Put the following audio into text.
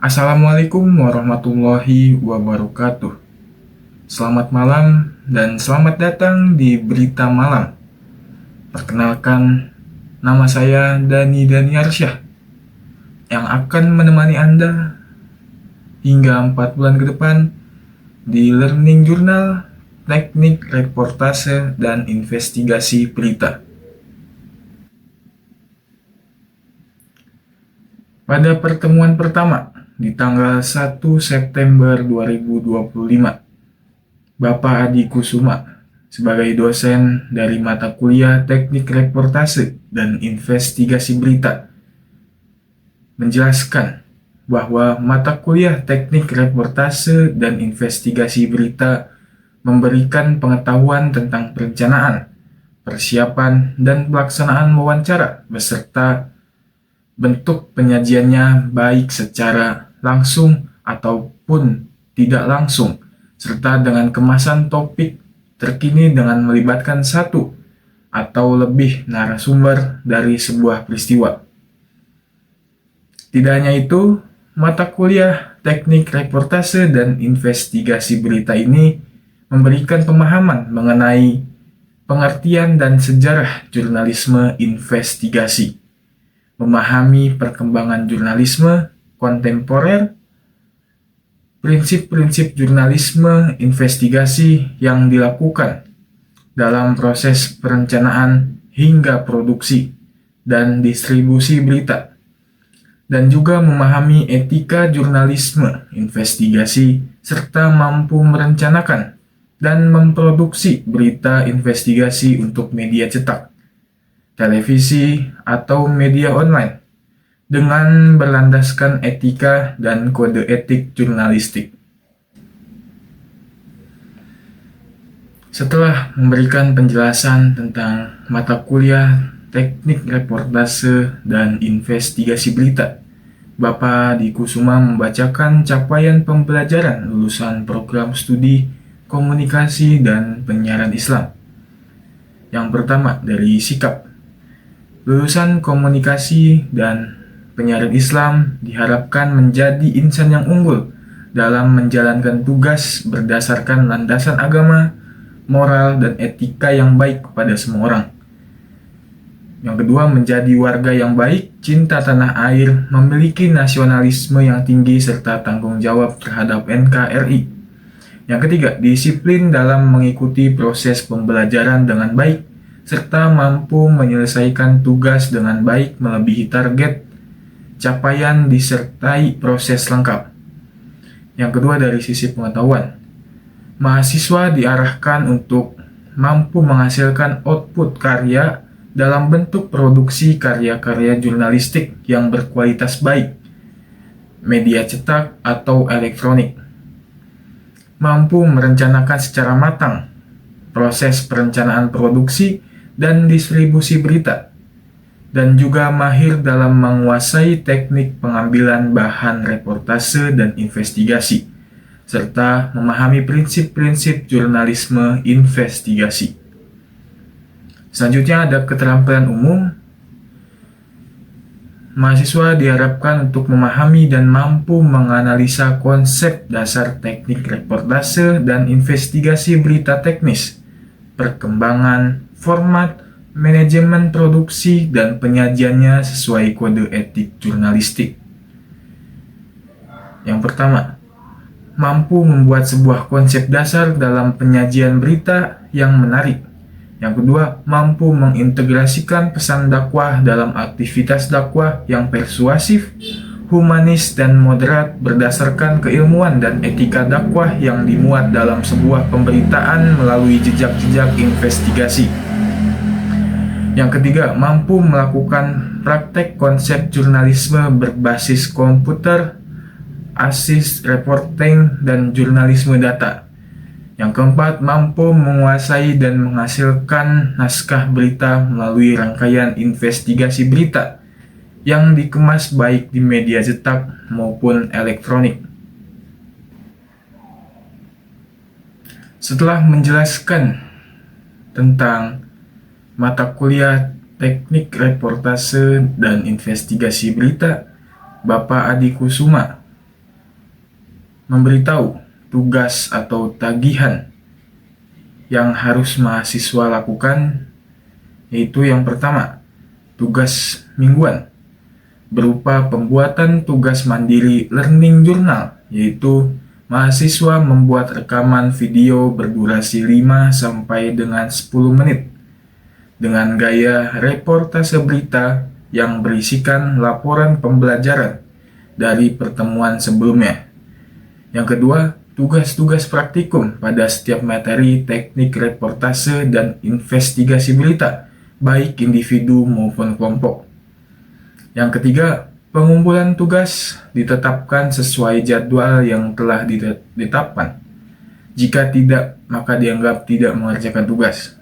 Assalamualaikum warahmatullahi wabarakatuh. Selamat malam dan selamat datang di Berita Malam. Perkenalkan, nama saya Dani Daniarsyah yang akan menemani Anda hingga 4 bulan ke depan di Learning Journal, Teknik Reportase dan Investigasi Berita. Pada pertemuan pertama di tanggal 1 September 2025, Bapak Adi Kusuma sebagai dosen dari mata kuliah Teknik Reportase dan Investigasi Berita menjelaskan bahwa mata kuliah Teknik Reportase dan Investigasi Berita memberikan pengetahuan tentang perencanaan, persiapan, dan pelaksanaan wawancara beserta bentuk penyajiannya baik secara langsung ataupun tidak langsung, serta dengan kemasan topik terkini dengan melibatkan satu atau lebih narasumber dari sebuah peristiwa. Tidak hanya itu, mata kuliah Teknik Reportase dan Investigasi Berita ini memberikan pemahaman mengenai pengertian dan sejarah jurnalisme investigasi, memahami perkembangan jurnalisme kontemporer, prinsip-prinsip jurnalisme investigasi yang dilakukan dalam proses perencanaan hingga produksi dan distribusi berita, dan juga memahami etika jurnalisme investigasi serta mampu merencanakan dan memproduksi berita investigasi untuk media cetak, televisi, atau media online dengan berlandaskan etika dan kode etik jurnalistik. Setelah memberikan penjelasan tentang mata kuliah Teknik Reportase dan Investigasi Berita, Bapak Adi Kusuma membacakan capaian pembelajaran lulusan program studi Komunikasi dan Penyiaran Islam. Yang pertama dari sikap. Lulusan Komunikasi dan Penyiaran Islam diharapkan menjadi insan yang unggul dalam menjalankan tugas berdasarkan landasan agama, moral, dan etika yang baik kepada semua orang. Yang kedua, menjadi warga yang baik, cinta tanah air, memiliki nasionalisme yang tinggi, serta tanggung jawab terhadap NKRI. Yang ketiga, disiplin dalam mengikuti proses pembelajaran dengan baik, serta mampu menyelesaikan tugas dengan baik melebihi target capaian disertai proses lengkap. Yang kedua, dari sisi pengetahuan, mahasiswa diarahkan untuk mampu menghasilkan output karya dalam bentuk produksi karya-karya jurnalistik yang berkualitas baik, media cetak atau elektronik, mampu merencanakan secara matang proses perencanaan produksi dan distribusi berita, dan juga mahir dalam menguasai teknik pengambilan bahan reportase dan investigasi, serta memahami prinsip-prinsip jurnalisme investigasi. Selanjutnya ada keterampilan umum. Mahasiswa diharapkan untuk memahami dan mampu menganalisa konsep dasar teknik reportase dan investigasi berita teknis, perkembangan, format, manajemen produksi, dan penyajiannya sesuai kode etik jurnalistik. Yang pertama, mampu membuat sebuah konsep dasar dalam penyajian berita yang menarik. Yang kedua, mampu mengintegrasikan pesan dakwah dalam aktivitas dakwah yang persuasif, humanis, dan moderat berdasarkan keilmuan dan etika dakwah yang dimuat dalam sebuah pemberitaan melalui jejak-jejak investigasi. Yang ketiga, mampu melakukan praktek konsep jurnalisme berbasis komputer, assist reporting, dan jurnalisme data. Yang keempat, mampu menguasai dan menghasilkan naskah berita melalui rangkaian investigasi berita yang dikemas baik di media cetak maupun elektronik. Setelah menjelaskan tentang mata kuliah Teknik Reportase dan Investigasi Berita, Bapak Adi Kusuma memberitahu tugas atau tagihan yang harus mahasiswa lakukan, yaitu yang pertama, tugas mingguan berupa pembuatan tugas mandiri learning journal, yaitu mahasiswa membuat rekaman video berdurasi 5 sampai dengan 10 menit dengan gaya reportase berita yang berisikan laporan pembelajaran dari pertemuan sebelumnya. Yang kedua, tugas-tugas praktikum pada setiap materi teknik reportase dan investigasi berita, baik individu maupun kelompok. Yang ketiga, pengumpulan tugas ditetapkan sesuai jadwal yang telah ditetapkan. Jika tidak, maka dianggap tidak mengerjakan tugas.